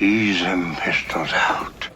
Ease them pistols out.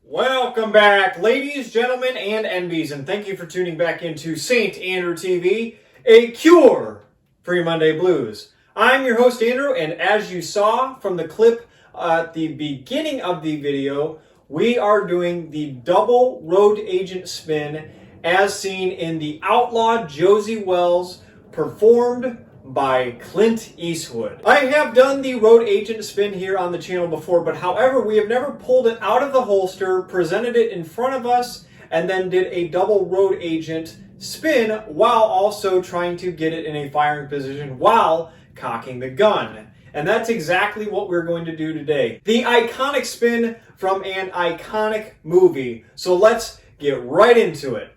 Welcome back, ladies, gentlemen, and NBs, and thank you for tuning back into St. Andrew TV, a cure for your Monday blues. I'm your host, Andrew, and as you saw from the clip at the beginning of the video, we are doing the double road agent spin as seen in the Outlaw Josey Wales, performed by Clint Eastwood. I have done the road agent spin here on the channel before, but however, we have never pulled it out of the holster, presented it in front of us, and then did a double road agent spin while also trying to get it in a firing position while cocking the gun. And that's exactly what we're going to do today. The iconic spin from an iconic movie. So let's get right into it.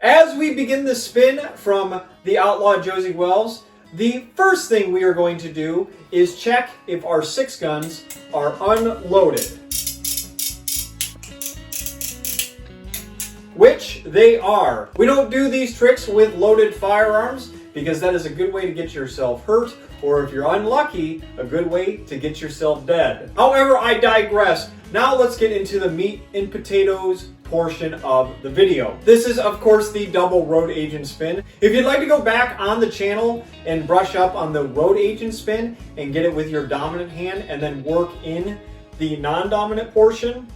As we begin the spin from the Outlaw Josey Wales, the first thing we are going to do is check if our 6 guns are unloaded. Which they are. We don't do these tricks with loaded firearms because that is a good way to get yourself hurt, or if you're unlucky, a good way to get yourself dead. However, I digress. Now let's get into the meat and potatoes portion of the video. This is, of course, the double road agent spin. If you'd like to go back on the channel and brush up on the road agent spin and get it with your dominant hand and then work in the non-dominant portion,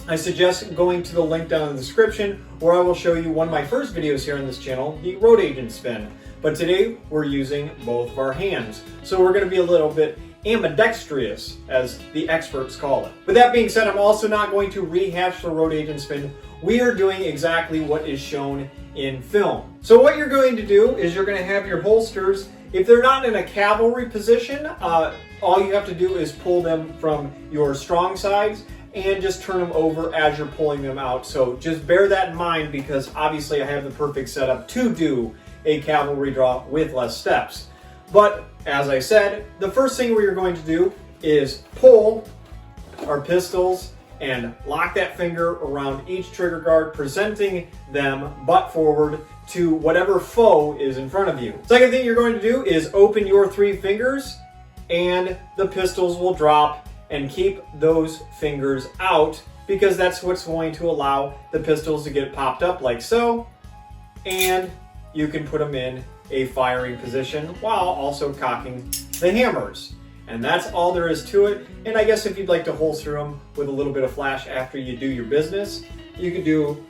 I suggest going to the link down in the description where I will show you one of my first videos here on this channel, the road agent spin. But today we're using both of our hands. So we're going to be a little bit ambidextrous, as the experts call it. With that being said, I'm also not going to rehash the road agent spin. We are doing exactly what is shown in film. So what you're going to do is you're going to have your holsters, if they're not in a cavalry position, all you have to do is pull them from your strong sides and just turn them over as you're pulling them out. So just bear that in mind, because obviously I have the perfect setup to do a cavalry draw with less steps. But as I said, the first thing we are going to do is pull our pistols and lock that finger around each trigger guard, presenting them butt forward to whatever foe is in front of you. Second thing you're going to do is open your 3 fingers, and the pistols will drop, and keep those fingers out, because that's what's going to allow the pistols to get popped up like so, and you can put them in a firing position while also cocking the hammers. And that's all there is to it. And I guess if you'd like to holster them with a little bit of flash after you do your business, you could do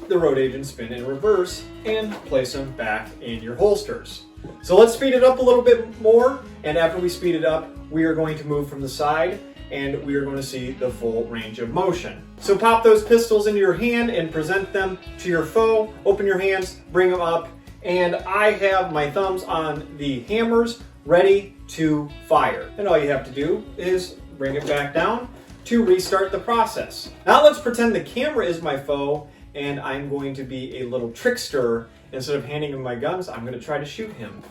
the road agent spin in reverse and place them back in your holsters. So let's speed it up a little bit more, and after we speed it up, we are going to move from the side and we are going to see the full range of motion. So pop those pistols into your hand and present them to your foe. Open your hands, bring them up, and I have my thumbs on the hammers ready to fire. And all you have to do is bring it back down to restart the process. Now let's pretend the camera is my foe, and I'm going to be a little trickster. Instead of handing him my guns, I'm going to try to shoot him.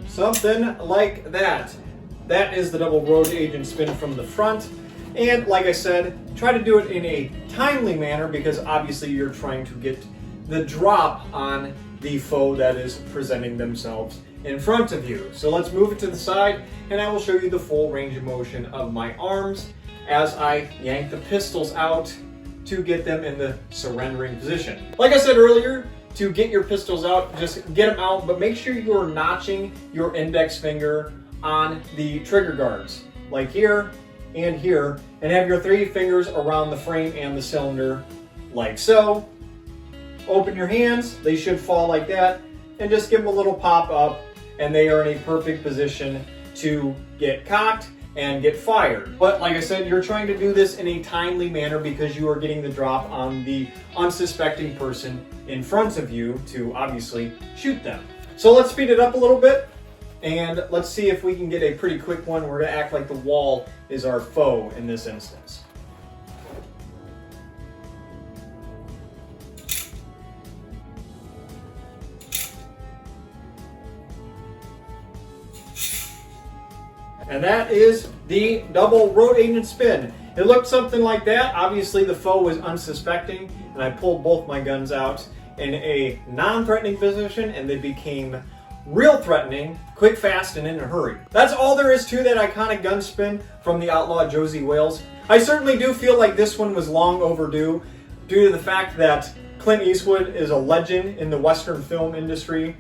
Something like that. That is the double road agent spin from the front. And like I said, try to do it in a timely manner, because obviously you're trying to get the drop on the foe that is presenting themselves in front of you. So let's move it to the side, and I will show you the full range of motion of my arms as I yank the pistols out to get them in the surrendering position. Like I said earlier, to get your pistols out, just get them out, but make sure you're notching your index finger on the trigger guards, like here and here, and have your 3 fingers around the frame and the cylinder, like so. Open your hands, they should fall like that, and just give them a little pop up, and they are in a perfect position to get cocked and get fired. But like I said, you're trying to do this in a timely manner because you are getting the drop on the unsuspecting person in front of you to obviously shoot them. So let's speed it up a little bit and let's see if we can get a pretty quick one. We're gonna act like the wall is our foe in this instance. And that is the double rotating and spin. It looked something like that. Obviously the foe was unsuspecting, and I pulled both my guns out in a non-threatening position, and they became real threatening, quick, fast, and in a hurry. That's all there is to that iconic gun spin from the Outlaw Josey Wales. I certainly do feel like this one was long overdue due to the fact that Clint Eastwood is a legend in the Western film industry,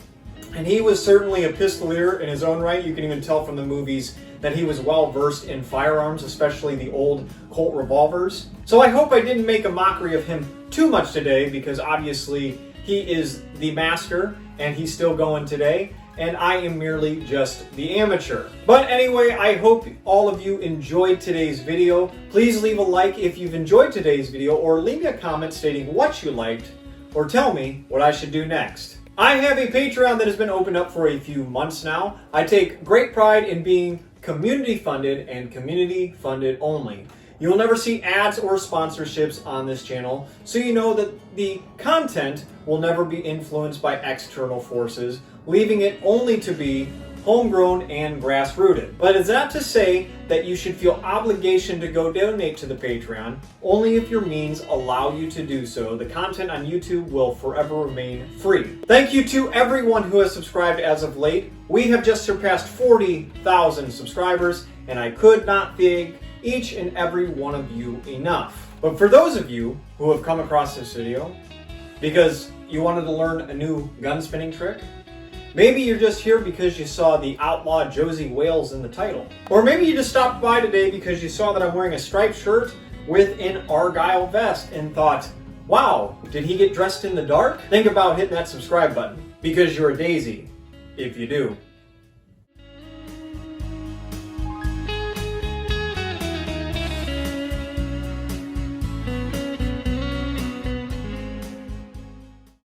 and he was certainly a pistolier in his own right. You can even tell from the movies that he was well versed in firearms, especially the old Colt revolvers. So I hope I didn't make a mockery of him too much today, because obviously he is the master and he's still going today, and I am merely just the amateur. But anyway, I hope all of you enjoyed today's video. Please leave a like if you've enjoyed today's video, or leave me a comment stating what you liked, or tell me what I should do next. I have a Patreon that has been opened up for a few months now. I take great pride in being community funded and community funded only. You'll never see ads or sponsorships on this channel, so you know that the content will never be influenced by external forces, leaving it only to be homegrown and grassrooted. But is that to say that you should feel obligation to go donate to the Patreon? Only if your means allow you to do so. The content on YouTube will forever remain free. Thank you to everyone who has subscribed as of late. We have just surpassed 40,000 subscribers, and I could not thank each and every one of you enough. But for those of you who have come across this video because you wanted to learn a new gun spinning trick, maybe you're just here because you saw the Outlaw Josey Wales in the title. Or maybe you just stopped by today because you saw that I'm wearing a striped shirt with an Argyle vest and thought, wow, did he get dressed in the dark? Think about hitting that subscribe button, because you're a daisy if you do.